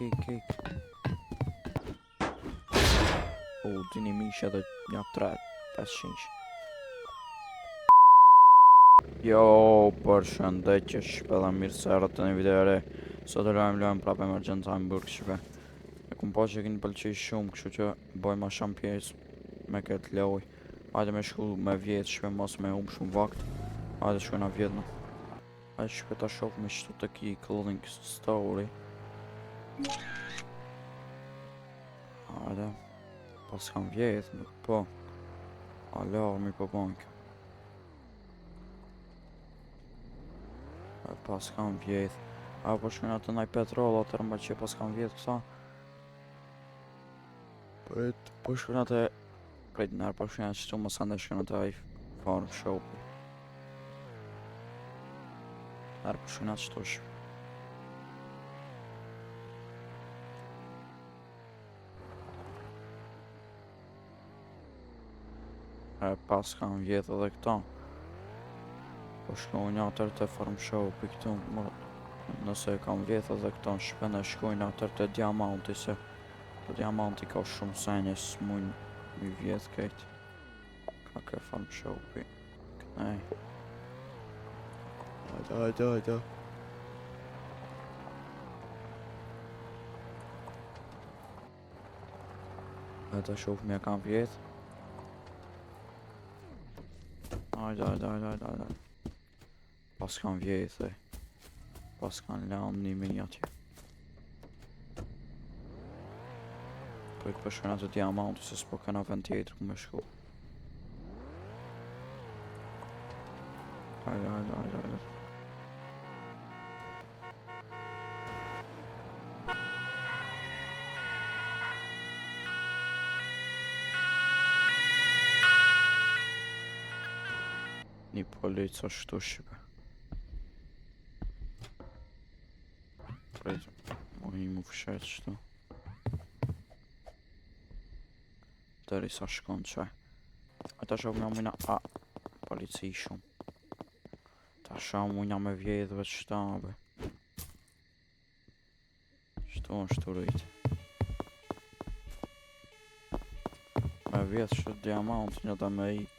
ik. Dini misha dhe një 3-500. Jo, përshëndetje shpe dhe mirë se erët të një video e re. Sot e lojmë prapë Emergent Hamburg shpe. E kum po që kini pëlqej shumë, kështu që boj ma shumë pjesë me këtë loj. Hajde me shku me vjetë shpe, mos me shumë vakt. Hajde shku na vjetë në. Hajde shpe ta shok me shtu të ki clothing story. Hajde. Pas kam vjetë, nuk po. Alarmi po bank. Pas kam vjetë. A po shkojnë atë naj petrol, atër mba që pas kam vjetë kësa. Po shkojnë atë... Prejt nërë po shkojnë atë qëtu, mos ande shkojnë atë aj farm shop. Nërë po shkojnë atë qëtu shkojnë. Pas kam vjetë edhe këta. Po shkojnë atër të farm shop i këtu. Nëse kam vjetë edhe këta në shpene, shkojnë atër të diamanti, se të diamanti ka shumë senje, s'mujnë mi vjetë kejtë. Ka ke farm shop i kënej. Hajde. Hajde shuf me kam vjetë. Hajde. Pas kam vjetë, pas kanë lanë një minjë atje. Po i përshkën atë diamantu, se s'po këna vend tjetër ku me shku. Hajde. Një polica shtu shqipe. Mojnë mu fshet shtu. Deri sa shkon qaj. A ta shok nga mujna... polici shumë. Ta shok mujna me vjedhve të shtabe. Shtu rrit. Me vjedh shtu diamant një da me ik.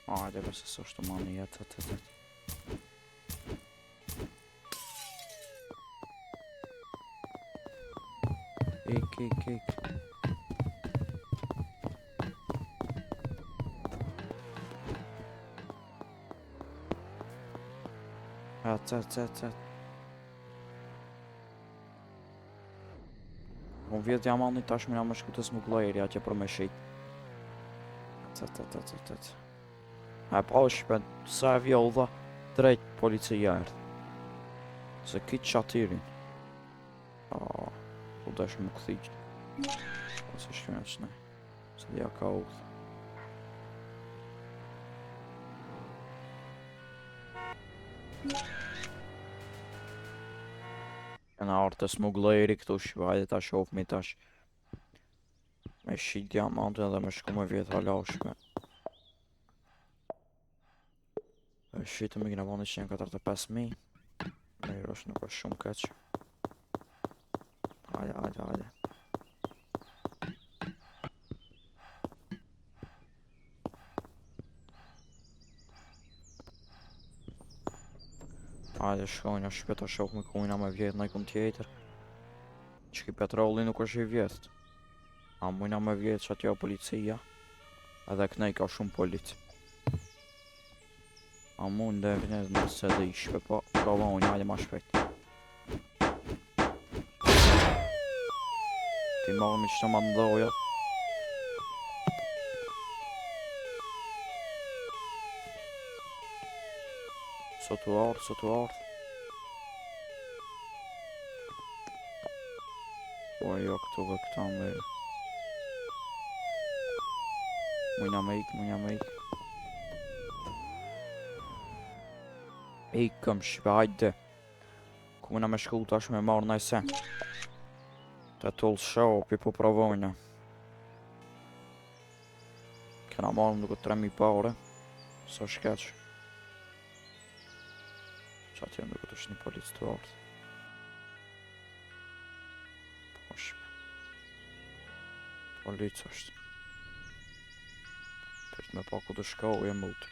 Hajde bese së është të mani jetë. Ik. Cet. Unë vjetë diamanti tash mina më shku të smuglojeri atje për me shit. Cet. E pa shpen, sa e vjolla drejt policia erdh. Se kitë qatirin. Po desh më këthiq. Po se shkjone qënej. Se dhja ka ukth. Kena artë të smuglojeri këtu shqip, hajde ta shof mi tash. Me shit diamantin dhe me shku me vjetë hala shpe. Shqitëm i kina bani 145.000. Me i rosh nuk është shumë keq. Hajde. Hajde shkojnë shpeta shok me kujna me vjetë nëjkun tjetër. Që ki petroli nuk është i vjetë. A mujna me vjetë që atjo policia. Edhe kënej ka shumë policë. A mund dhe vjetë nëse dhe i shpe, po provojnë, hajde ma shpejt. Ti marrë mi që të ma ndoja. Sotu ardh. Po jo këtu dhe këta mërë. Mujna me ik. Ikëm shpe, hajde. Ku mëna me shku tash me marrë najse. Të tull shopi po provojnë. Kena marrë nuk 3.000 pare. Sa shkeq. Që atje ndukët është një policë të ardhë. Po shme. Policë është. Prit me pa ku të shkau e mutë.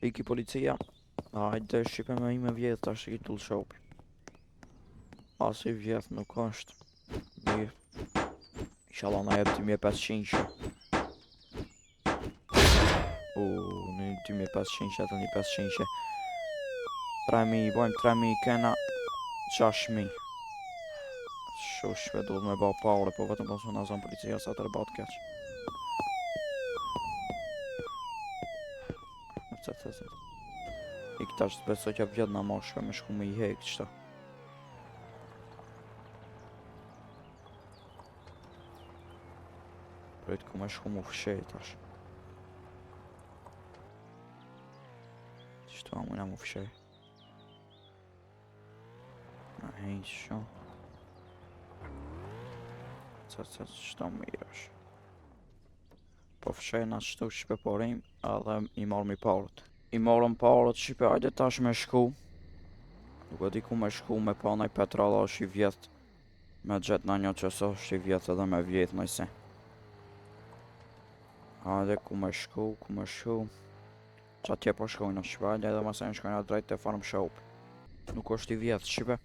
Iki policia. Hajde shqipe me ime vjetë tash i tull shopi. Asi vjetë nuk është. Mirë. Inshallah na jep 2500. Në 2500 atë një 500. 3000 bojmë 3000 kena 6000. Shushve duhet me ba pare, po vetëm pas në zonë policia sa të rëbat keq. I këta që të besoj që vjetë në moshve me shku me i hek qëta. Projtë ku me shku mu fshet tash. Qështu amujna mu fshet. Na hejnë që qëto mirë është. Po fshena qëtu shqipe porim edhe i marrëm i parët. I marrëm parët shqipe ajde tash me shku. Nuk e di ku me shku me pa naj petrala është i vjetë. Me gjetë në një qëso është i vjetë edhe me vjetë nëjse. Ajde ku me shku. Qa tje po shkojnë shqipe ajde edhe mëse në shkojnë drejt të farm shop. Nuk është i vjetë shqipe.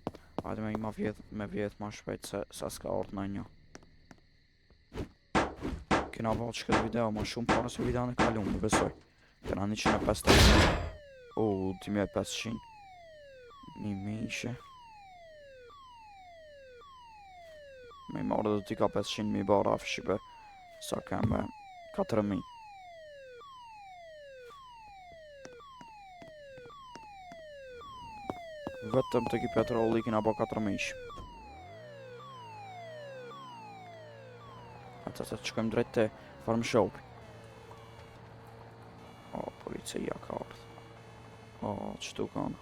Ajde me i me vjetë ma shpejt se s'ka orët në një. Kena bërë që këtë video ma shumë para se video në kalun, më besoj. Kena 150. 2500. 1000. Me i marrë dhe t'i ka 500.000 bara shqipe. Sa keme 4000. Vetëm të ki petroli kena bërë 4000. Ata të shkojmë drejt të farm shop. Policia ka ardhë. Qëtu kanë.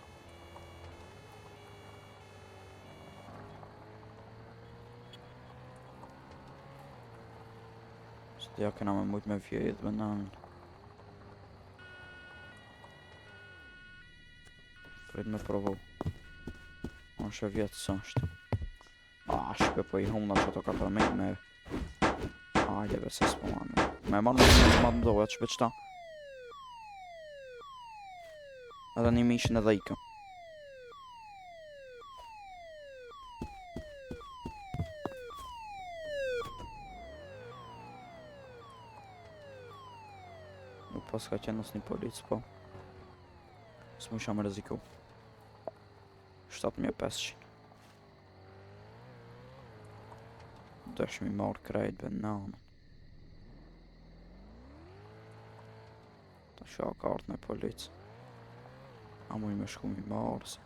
Së t'ja kena me mujt me vjetë me nënë. Prit me provu. Është e vjetë së është. Shpe po i humna që to 4000 me... Ajde be se s'po manë. Me marrë më ndoja që qëta. Edhe 1000 edhe ikëm. Nuk pas ka qenë nësë një policë, po. S'mu isha me reziku. 7500. Dësh mi marrë krejt be nanë. Ta shua kartë me policë. A muj me shku mi marrë se.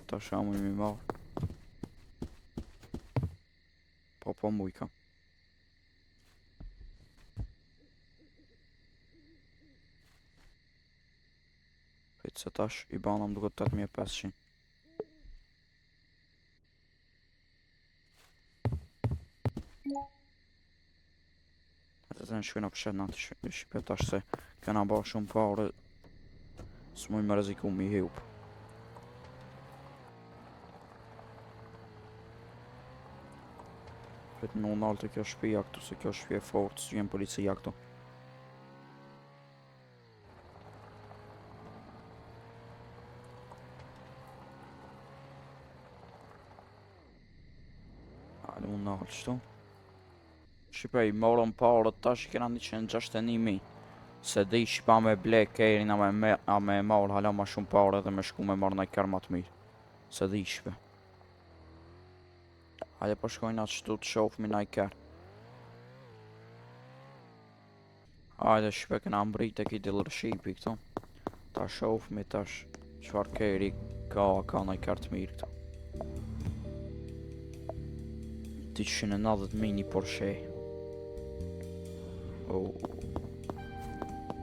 Ta shua muj mi marrë. Po muj ka. Se tash i banam duke 8500. Ate të në shkojnë apëshet në atë shqipe tash se kena ba shumë pare. S'muj me reziku mi hiup. Vetë në unalë të kjo shpija këtu se kjo shpija e fort së jenë policia këtu. Qështu Shqipe i morëm parët tash i kena 161.000. Se di shqipa me ble kerin a me marrë hala ma shumë parë dhe me shku me marrë nëj kërë ma të mirë. Se di shqipe. Hajde po shkojnë atë qëtu të shofëmi nëj kërë. Hajde shqipe kena mbrit e ki dealershipi këtu. Ta shofëmi tash qfar keri ka nëj kërë të mirë këtu. 190.000 një Porsche.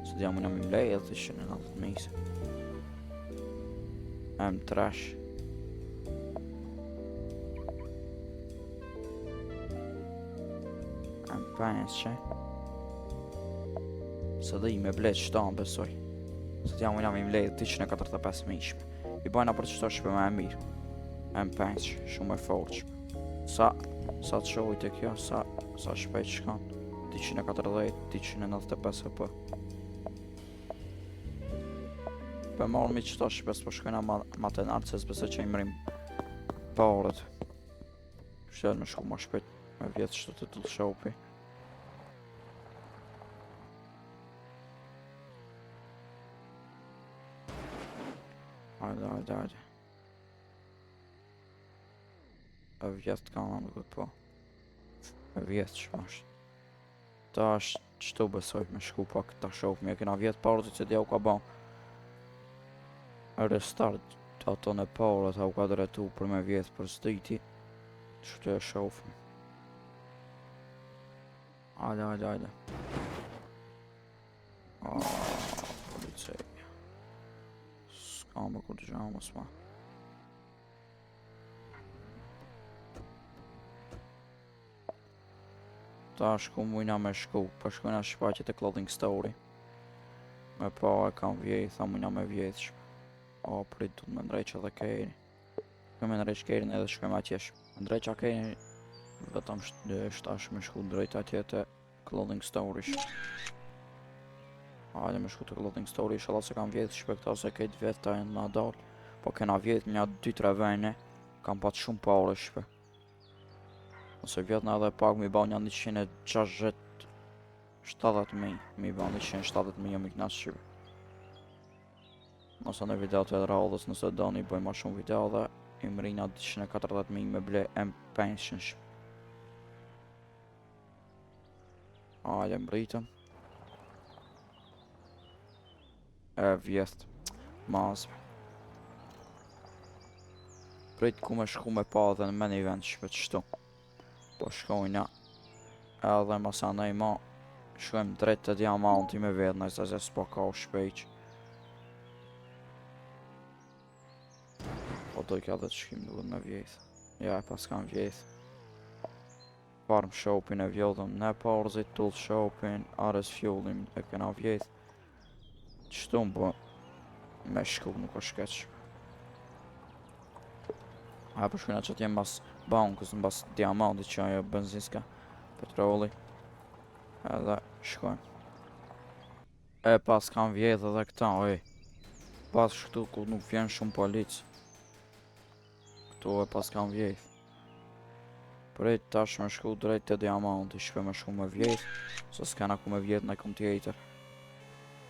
Se dhja mëna mi mlej edhe 190.000 se. Trash. M5 se dhe i me blet shtanë besoj. Se t'jam ujna me i mledh 145 mishme. I bajna për qëto shpe me e mirë. M5 shumë e fortë shpe. Sa të shohit e kjo, sa shpejt shkan. 140, 195 EP. Për marrë mi qëto shpe s'po shkojna ma të nartë se s'bese që i mërim parët. Shtet me shku ma shpejt me vjetë qëto të të shopi. Hajde. E vjetë ka në këtë po. E vjetë që është. Ta është qëto besoj me shku pak ta shopi. Me kena vjetë parët që t'ja u ka ban. Restart ato në parët a u ka dretu për me vjetë për stiti. Qëto e shofi. Hajde. Policej. S'ka me kur të gjamë s'ma. Ta shku mujna me shku, për shkujna shfaqet e Clothing Story. Me pa e kam vjetë, tha mujna me vjetë shpe. Prit du të me ndrejq edhe kejri. Shkoj me ndrejq kejrin edhe shkoj me atjesh. Ndrejq a kejrin, vetëm shtash me shku drejt atje të Clothing Story shpe. Hajde me shku të Clothing Story, inshallah se kam vjetë shpe këta se kejt vjetë ta jenë na dal. Po kena vjetë një 2-3 vene, kam pat shumë pare shpe. Ose vjetë në edhe pak mi ba një 160 70.000, mi ba 170.000 jam i knas shqipe. Nëse në video të edhe radhës nëse doni bëj ma shumë video dhe i mrina 140.000 me ble M5 shpe. Hajde mbritëm. E vjetë, mazve. Prit ku me shku me pa dhe në meni vend shpe qëtu. Po shkojna edhe masanej ma shkojmë drejt të diamanti me vedh nëjse se s'po ka u shpejq. Po doj ka dhe të shkim duhet me vjeth. Ja e pas kam vjeth. Farm shopin e vjodhëm ne parzit, tool shopin, Ares Fuelim e kena vjeth. Qëtu më po me shku nuk o shkeq. A për shkujna që t'jem bas bankës në bas diamantit që ajo benzinska petroli. Edhe shkojmë. E pas kam vjetë edhe këta, pas shkëtu ku nuk vjen shumë polic. Këtu e pas kam vjetë. Prej tash me shku drejt të diamantit, shpe me shku me vjetë, se s'kena ku me vjetë në kom tjetër.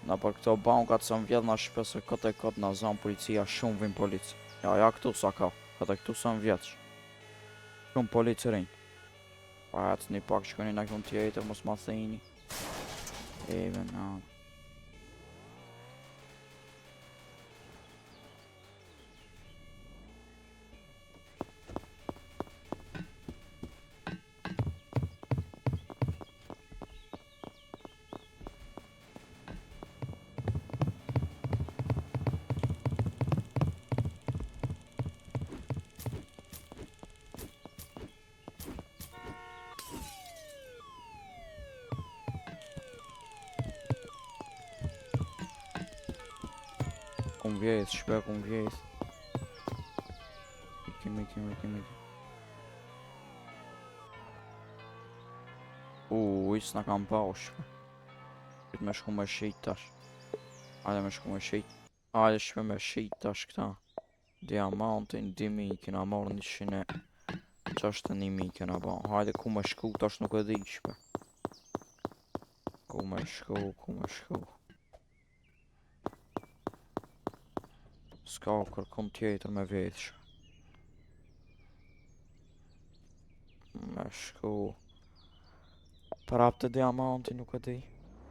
Na për këto bankat se më vjetë na shpe se këtë e këtë na zanë policia shumë vim polic. Ja këtu sa ka, këtë e këtu sa më vjetësh. Shumë policë rinjë. Pa jetës një pak shkoni në kom tjetër, mos ma thini. Eve na. Kum vjetë, shpe kum vjetë. Ikim. S'na kam pa u shpe. Prit me shku me shit tash. Hajde me shku me shit. Hajde shpe me shit tash këta. Diamantin, 2.000 kena marrë 161.000 kena ba. Hajde ku me shku tash nuk e di shpe. Ku me shku. S'ka kërkon tjetër me vjetë shpe. Me shku. Prap të diamanti nuk e di.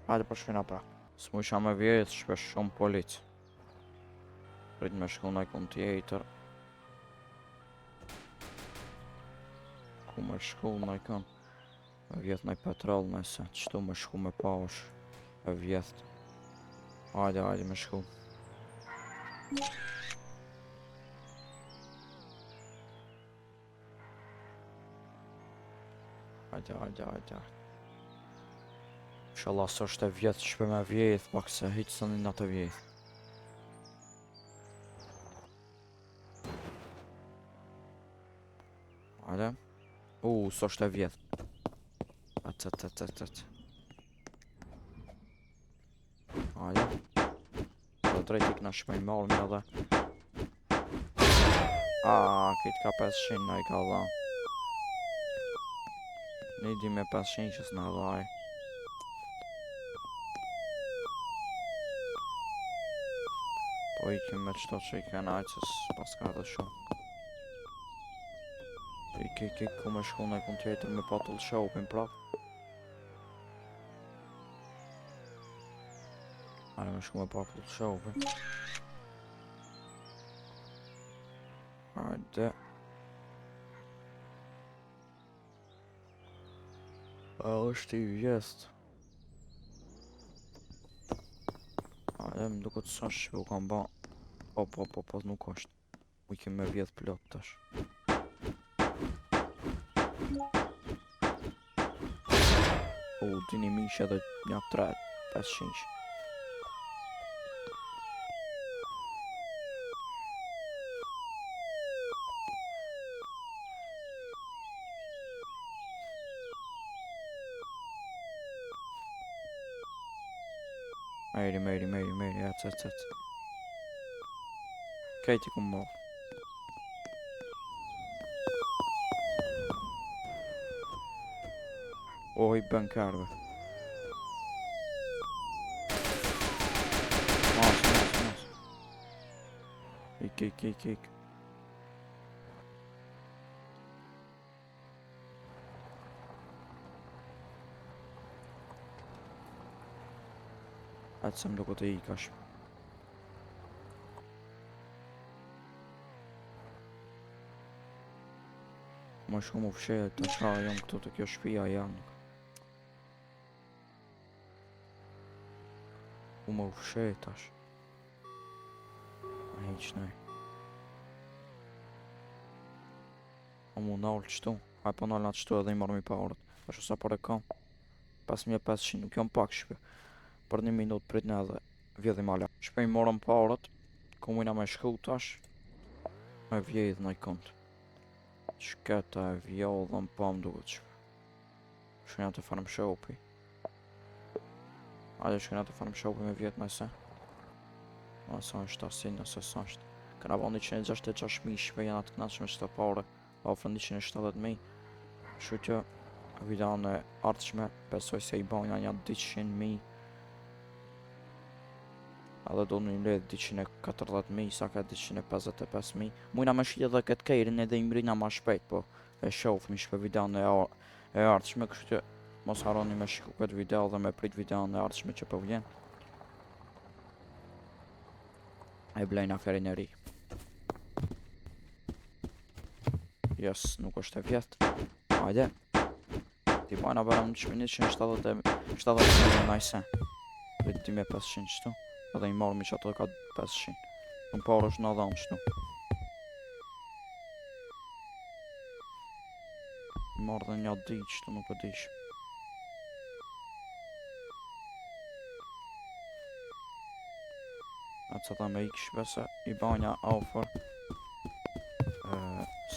Hajde për shkina prap. S'mu isha me vjetë shpe shumë polic. Prit me shku në ikon tjetër. Ku me shku në ikon. Me vjetë në i petrol nëse. Qëtu me shku me pash. E vjetë. Hajde me shku. Hajde. Inshallah s'është e vjetë shpe me vjetë, pak se hitë së një të vjetë. Hajde. S'është e vjetë. Atë. Hajde. Do drejt ik në shpej marrë edhe. Këtë ka 500 në I ka dha. Një di me 500 që s'na dhaj. Po ikim me qëto që I kena ajcës pas ka dhe shumë. Ik, ku me shku në kun tjetër me patull shopin prap. Are me shku me patull shopin. Hajde. Është I vjest. Hajde, më duket s'është që u kam ba. Po, nuk është. U ikim me vjetë plot tash. Dini mish edhe një 3-500. Meri, atë. Kejti ku më. I bankarve. Mas. Ik. Atë se më duket e ikash. Ma shumë u fshet të qa jam këtu të kjo shpia janë. U më u fshet tash. A hiq nej. A mu nalë qëtu. A po nalë atë qëtu edhe I marrë mi parët. Ashtu sa për e kam. 5500 nuk jam pak shpe. Për 1 minutë prit në edhe vjedhim ala. Shpe I morëm parët. Ku mujna me shku tash. Me vjedh në I kont. Shketa e vjodhëm pa më duket shpe. Shkënja të farm shopi. Hajde shkënja të farm shopi me vjetë nëse. Nëse është asin, nëse s'është. Këna bo 166.000 shpe janë atë knatshme që të pare. Ofrën 170.000. Shu që videon e ardhshme besoj se I bajna një 200.000. Edhe do në ledh 240.000, sa ka 255.000. Mujna me shqit edhe këtë kejrin edhe I mrina ma shpejt, po e shofmi shpe videon e ardhshme, kështu që mos harroni me shku këtë video dhe me prit videon e ardhshme që po vjen. E blejna ferin e ri. Yes, nuk është e vjetë. Hajde. Ti bajna bërëm në qminit që në 70.000 najse. Dhe 2500 qëtu. Edhe I marrë mi që ato ka 500. Në parë është në dhamë qëtu. I marrë dhe një di qëtu nuk e dish. Atë sa ta me ikë shpese I bajna offer.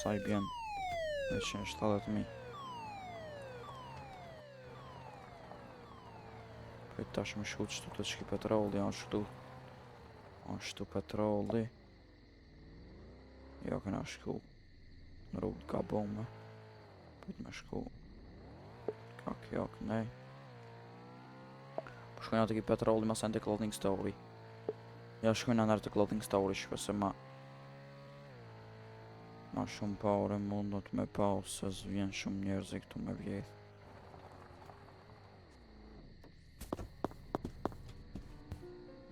Sa I bjen 170.000. Këtë tash me shku qëtu të qki petroli, ashtu petroli. Jo këna shku në rrugë ka bome. Këtë me shku kjo kënej. Po shkojna të ki petroli ma sen të clothing story. Ja shkojna nërë të clothing story shpese ma shumë pare mundot me pa se zvjen shumë njerëzi këtu me vjetë.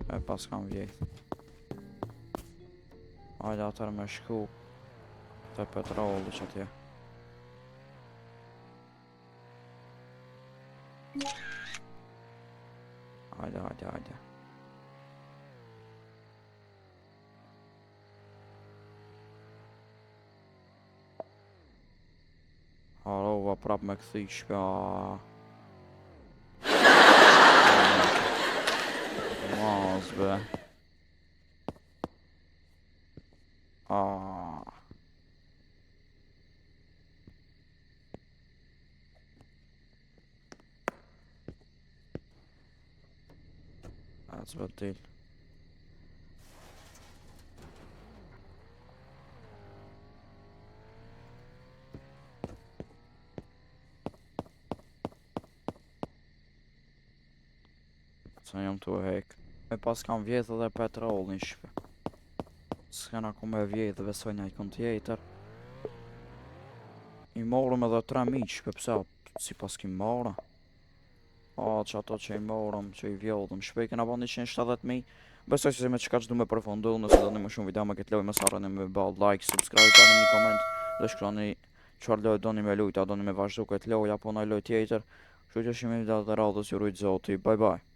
E pas kam vjetë. Hajde atër me shku të petroli që atje. Hajde. Harova prap me këthi shpja. Mos be. Ah. That's deal. Sa jam të hek. E pas kam vjetë edhe petrolin shpe. S'kena ku me vjetë dhe besoj në ikon tjetër. I morëm edhe 3 miq shpe pse si pas ki morë. Që ato që i morëm, që i vjodhëm shpe i kena bo 170.000. Besoj se me qka që du me përfundu, nëse do një më shumë video me këtë loj, më sarani me ba like, subscribe, ka në një koment dhe shkroni qëfar loj do një me lujta, do një me vazhdu këtë loj, apo në loj tjetër. Kështu që shimi video të radhës ju rujtë zoti, bye bye.